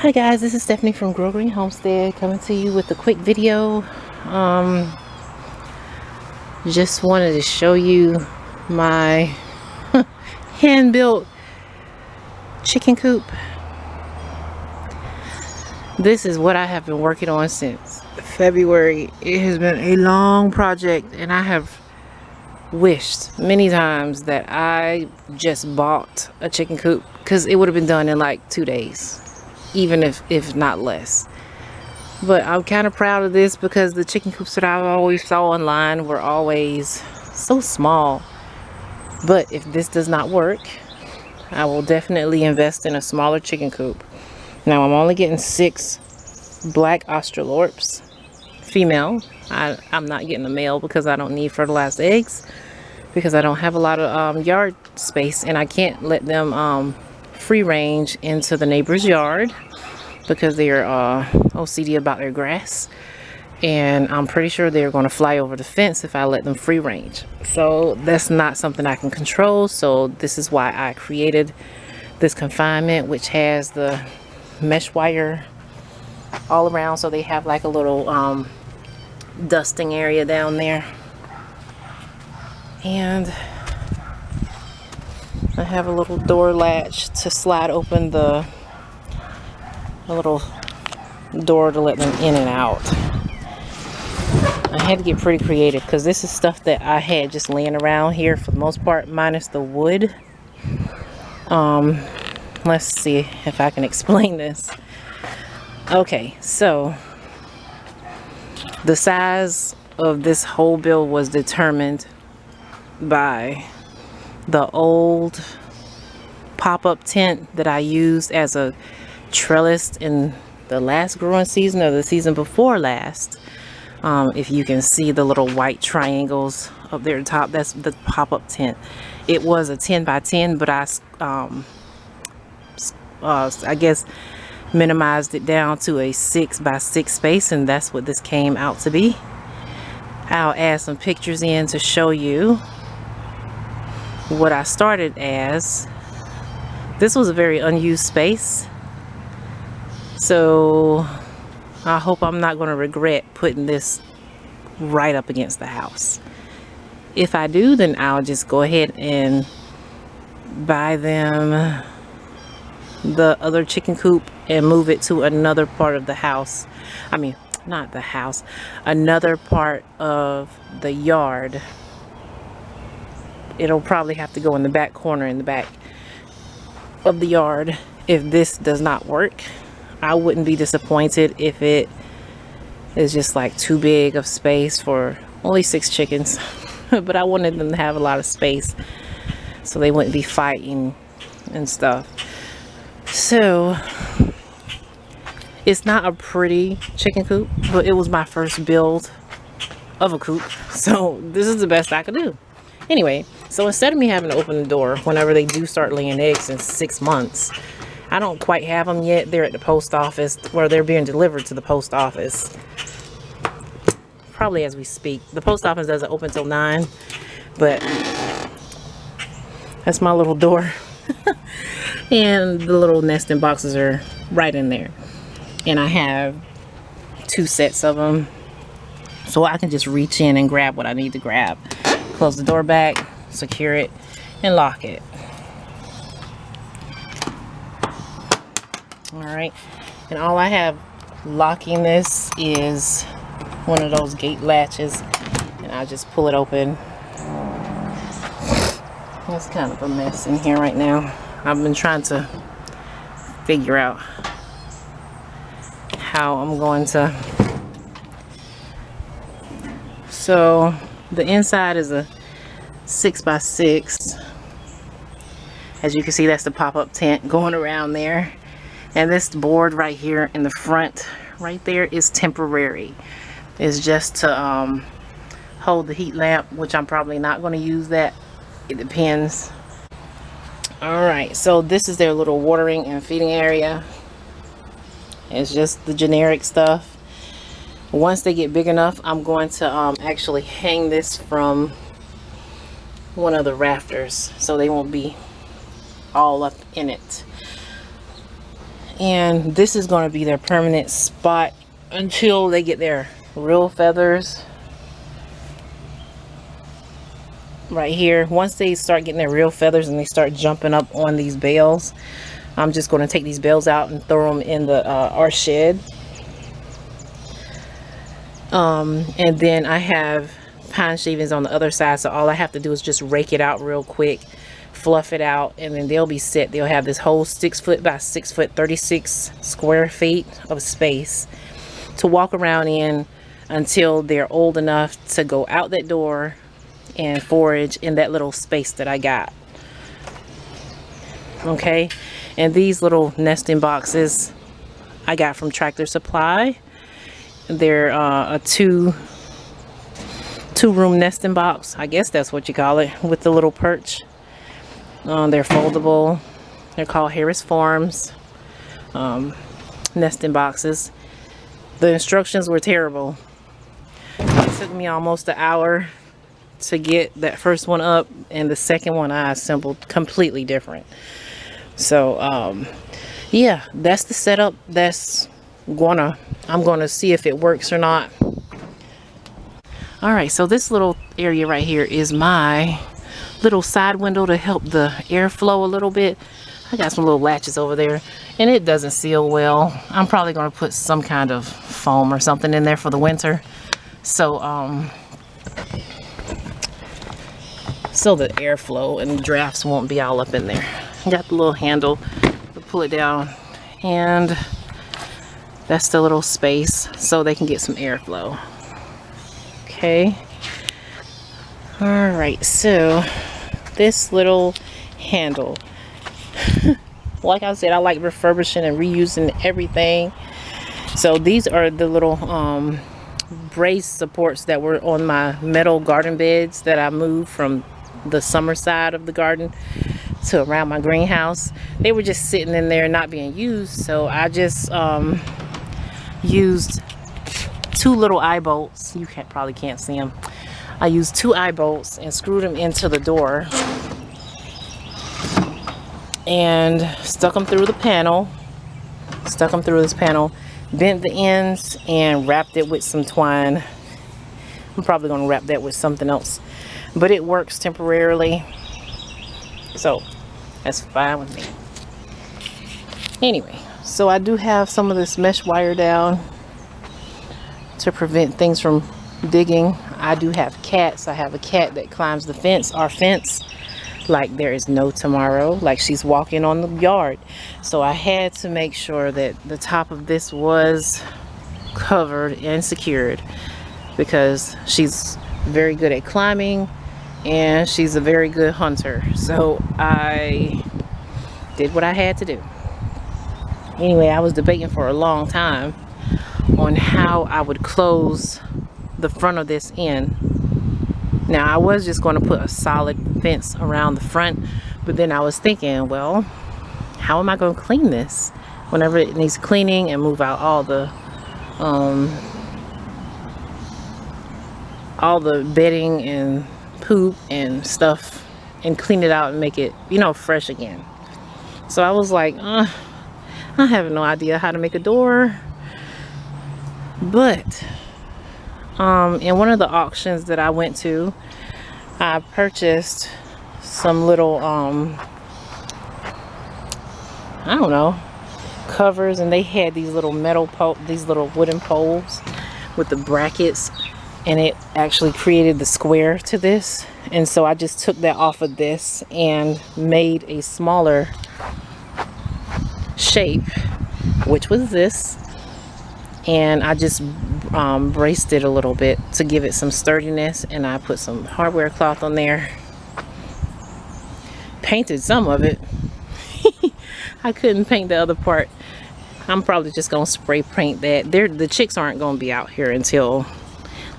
Hi guys, this is Stephanie from Green Homestead coming to you with a quick video. Just wanted to show you my hand-built chicken coop. This is what I have been working on since February. It has been a long project and I have wished many times that I just bought a chicken coop, because it would have been done in like 2 days, even if not less. But I'm kind of proud of this because the chicken coops that I always saw online were always so small. But if this does not work, I will definitely invest in a smaller chicken coop. Now I'm only getting 6 black Australorps female. I'm not getting a male because I don't need fertilized eggs, because I don't have a lot of yard space, and I can't let them free range into the neighbor's yard because they're OCD about their grass, and I'm pretty sure they're going to fly over the fence if I let them free range. So that's not something I can control. So this is why I created this confinement, which has the mesh wire all around, so they have like a little dusting area down there. And I have a little door latch to slide open a little door to let them in and out. I had to get pretty creative because this is stuff that I had just laying around here for the most part, minus the wood. Let's see if I can explain this. Okay, so the size of this whole build was determined by the old pop-up tent that I used as a trellis in the last growing season or the season before last. If you can see the little white triangles up there at the top, that's the pop-up tent. It was a 10 by 10, but I guess minimized it down to a 6 by 6 space, and that's what this came out to be. I'll add some pictures in to show you what I started as. This was a very unused space, so I hope I'm not going to regret putting this right up against the house. If I do, then I'll just go ahead and buy them the other chicken coop and move it to another part of the house. I mean, not the house, another part of the yard. It'll probably have to go in the back corner in the back of the yard if this does not work. I wouldn't be disappointed if it is just like too big of space for only 6 chickens. But I wanted them to have a lot of space so they wouldn't be fighting and stuff. So it's not a pretty chicken coop, but it was my first build of a coop, so this is the best I could do. Anyway, so instead of me having to open the door whenever they do start laying eggs in 6 months, I don't quite have them yet. They're at the post office, where they're being delivered to the post office probably as we speak. The post office doesn't open till 9, but that's my little door. And the little nesting boxes are right in there, and I have 2 sets of them, so I can just reach in and grab what I need to grab, close the door back, secure it, and lock it. Alright, and all I have locking this is one of those gate latches, and I'll just pull it open. It's kind of a mess in here right now. I've been trying to figure out how I'm going to. So the inside is a 6 by 6. As you can see, that's the pop-up tent going around there. And this board right here in the front right there is temporary. It's just to hold the heat lamp, which I'm probably not going to use that. It depends. Alright, so this is their little watering and feeding area. It's just the generic stuff. Once they get big enough, I'm going to actually hang this from one of the rafters so they won't be all up in it. And this is going to be their permanent spot until they get their real feathers. Right here, once they start getting their real feathers and they start jumping up on these bales, I'm just going to take these bales out and throw them in the our shed. And then I have pine shavings on the other side, so all I have to do is just rake it out real quick, fluff it out, and then they'll be set. They'll have this whole 6 foot by 6 foot 36 square feet of space to walk around in until they're old enough to go out that door and forage in that little space that I got. Okay, and these little nesting boxes I got from Tractor Supply. They're a two room nesting box, I guess that's what you call it, with the little perch. They're foldable. They're called Harris Farms nesting boxes. The instructions were terrible. It took me almost an hour to get that first one up, and the second one I assembled completely different. So yeah, that's the setup. I'm gonna see if it works or not. All right, so this little area right here is my little side window to help the airflow a little bit. I got some little latches over there and it doesn't seal well. I'm probably going to put some kind of foam or something in there for the winter, so so the airflow and drafts won't be all up in there. I got the little handle to pull it down, and that's the little space so they can get some airflow. Okay, all right, so this little handle, like I said, I like refurbishing and reusing everything. So these are the little brace supports that were on my metal garden beds that I moved from the summer side of the garden to around my greenhouse. They were just sitting in there not being used, so I just used two little eye bolts. You probably can't see them. I used two eye bolts and screwed them into the door and stuck them through the panel, bent the ends and wrapped it with some twine. I'm probably going to wrap that with something else, but it works temporarily, so that's fine with me. Anyway, so I do have some of this mesh wire down to prevent things from digging. I do have cats. I have a cat that climbs the fence, our fence, like there is no tomorrow, like she's walking on the yard. So I had to make sure that the top of this was covered and secured, because she's very good at climbing and she's a very good hunter. So I did what I had to do. Anyway, I was debating for a long time on how I would close the front of this in. Now, I was just going to put a solid fence around the front, but then I was thinking, well, how am I going to clean this whenever it needs cleaning, and move out all the bedding and poop and stuff and clean it out and make it, you know, fresh again. So I was like, I have no idea how to make a door. But in one of the auctions that I went to, I purchased some little I don't know, covers, and they had these little these little wooden poles with the brackets, and it actually created the square to this. And so I just took that off of this and made a smaller shape, which was this, and I just braced it a little bit to give it some sturdiness, and I put some hardware cloth on there, painted some of it. I couldn't paint the other part. I'm probably just gonna spray paint that. The chicks aren't gonna be out here until,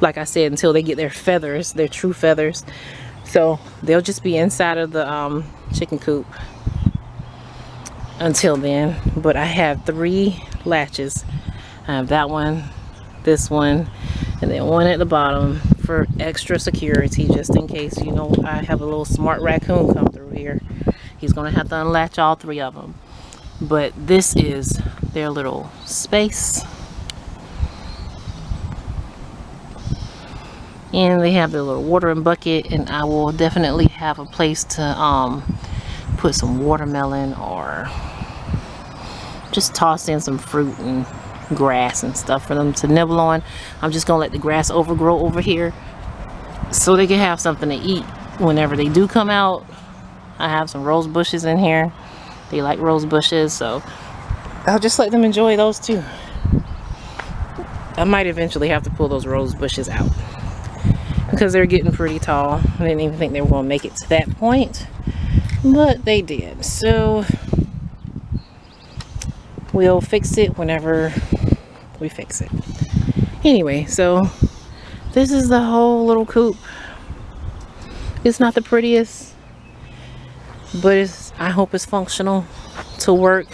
like I said, until they get their feathers, their true feathers. So they'll just be inside of the chicken coop until then. But I have 3 latches. I have that one, this one, and then one at the bottom for extra security, just in case, you know, I have a little smart raccoon come through here. He's gonna have to unlatch all 3 of them. But this is their little space. And they have their little watering bucket, and I will definitely have a place to put some watermelon or just toss in some fruit and grass and stuff for them to nibble on. I'm just gonna let the grass overgrow over here so they can have something to eat whenever they do come out. I have some rose bushes in here. They like rose bushes, so I'll just let them enjoy those too. I might eventually have to pull those rose bushes out because they're getting pretty tall. I didn't even think they were going to make it to that point, but they did. So we'll fix it whenever we fix it. Anyway, so this is the whole little coop. It's not the prettiest, but I hope it's functional to work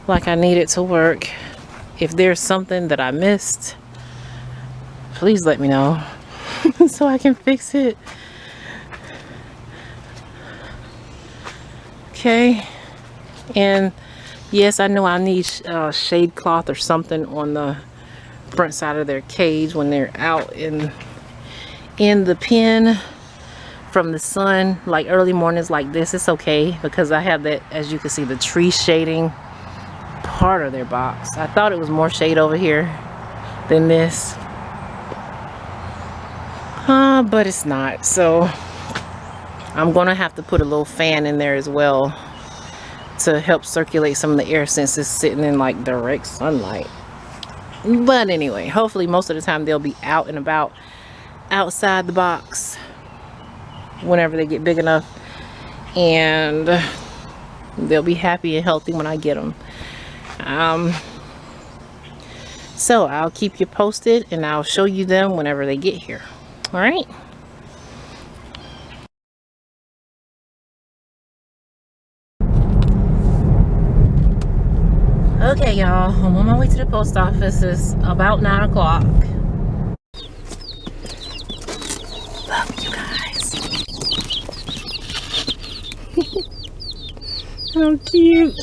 like I need it to work. If there's something that I missed, please let me know so I can fix it. Okay. And yes, I know I need shade cloth or something on the front side of their cage when they're out in the pen from the sun, like early mornings like this. It's okay because I have that, as you can see, the tree shading part of their box. I thought it was more shade over here than this, but it's not. So I'm gonna have to put a little fan in there as well to help circulate some of the air since it's sitting in like direct sunlight. But anyway, hopefully most of the time they'll be out and about outside the box whenever they get big enough, and they'll be happy and healthy when I get them. So I'll keep you posted and I'll show you them whenever they get here. All right. Okay, y'all, I'm on my way to the post office. It's about 9 o'clock. Look, you guys. How cute.